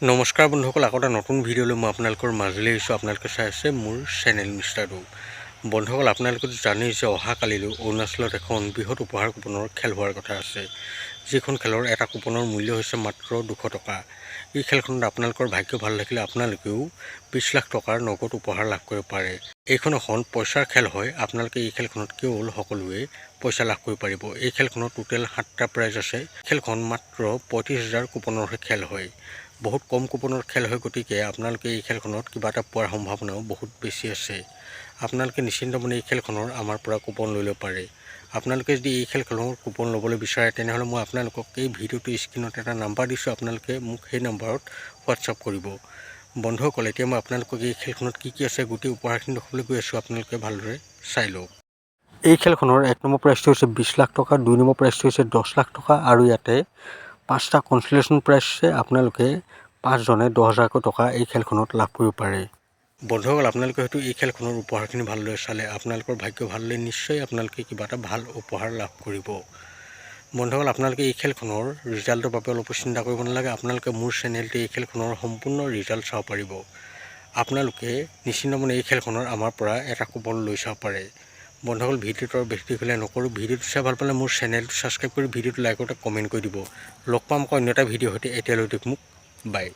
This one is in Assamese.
নমস্কাৰ বন্ধুসকল, আকৌ এটা নতুন ভিডিঅ'লৈ মই আপোনালোকৰ মাজলৈ আহিছোঁ। আপোনালোকে চাই আছে মোৰ চেনেল মিষ্টাৰ ডু। বন্ধুসকল, আপোনালোকে জানেই যে অহাকালিলৈ অৰুণাচলত এখন বৃহৎ উপহাৰ কুপনৰ খেল হোৱাৰ কথা আছে, যিখন খেলৰ এটা কুপনৰ মূল্য হৈছে মাত্ৰ 200 টকা। এই খেলখনত আপোনালোকৰ ভাগ্য ভাল থাকিলে আপোনালোকেও 20 লাখ টকাৰ নগদ উপহাৰ লাভ কৰিব পাৰে। এইখন এখন পইচাৰ খেল হয়। আপোনালোকে এই খেলখনত কেৱল সকলোৱে পইচা লাভ কৰিব পাৰিব। এই খেলখনত টোটেল 7টা প্ৰাইজ আছে। খেলখন মাত্ৰ 35,000 কুপনৰহে খেল হয়। বহুত কম কুপনৰ খেল হয়, গতিকে আপোনালোকে এই খেলখনত কিবা এটা পোৱাৰ সম্ভাৱনাও বহুত বেছি আছে। আপোনালোকে নিশ্চিন্ত মনে এই খেলখনৰ আমাৰ পৰা কুপন লৈ ল'ব পাৰে। আপোনালোকে যদি এই খেলখনৰ কুপন ল'বলৈ বিচাৰে তেনেহ'লে মই আপোনালোকক এই ভিডিঅ'টোৰ স্ক্ৰীণত এটা নাম্বাৰ দিছোঁ। আপোনালোকে মোক সেই নাম্বাৰত হোৱাটছআপ কৰিব। বন্ধুসকল, এতিয়া মই আপোনালোকক এই খেলখনত কি কি আছে গোটেই উপহাৰখিনি দেখুৱাবলৈ গৈ আছোঁ। আপোনালোকে ভালদৰে চাই লওক। এই খেলখনৰ 1 নম্বৰ প্ৰাইজটো হৈছে 20 লাখ টকা, 2 নম্বৰ প্ৰাইজটো হৈছে 10 লাখ টকা আৰু ইয়াতে 5টা কনচলেশ্যন প্ৰাইজ আছে। আপোনালোকে 5 জনে 10,000 টকা এই খেলখনত লাভ কৰিব পাৰে। বন্ধুসকল, আপোনালোকে হয়তো এই খেলখনৰ উপহাৰখিনি ভালদৰে চালে আপোনালোকৰ ভাগ্য ভাল হ'লে নিশ্চয় আপোনালোকে কিবা এটা ভাল উপহাৰ লাভ কৰিব। বন্ধুসকল, আপোনালোকে এই খেলখনৰ ৰিজাল্টৰ বাবে অলপো চিন্তা কৰিব নালাগে। আপোনালোকে মোৰ চেনেলতে এই খেলখনৰ সম্পূৰ্ণ ৰিজাল্ট চাব পাৰিব। আপোনালোকে নিশ্চিন্ত মনে এই খেলখনৰ আমাৰ পৰা এটা কুপন লৈ চাব পাৰে। বন্ধুসকল, ভিডিঅ'টো আৰু বেছি দীঘলীয়া নকৰোঁ। ভিডিঅ'টো চাই ভাল পালে মোৰ চেনেলটো ছাবস্ক্ৰাইব কৰি ভিডিঅ'টো লাইক আৰু কমেণ্ট কৰি দিব। লগ পাম আকৌ অন্য এটা ভিডিঅ'ৰ সৈতে। এতিয়ালৈ মোক বাই।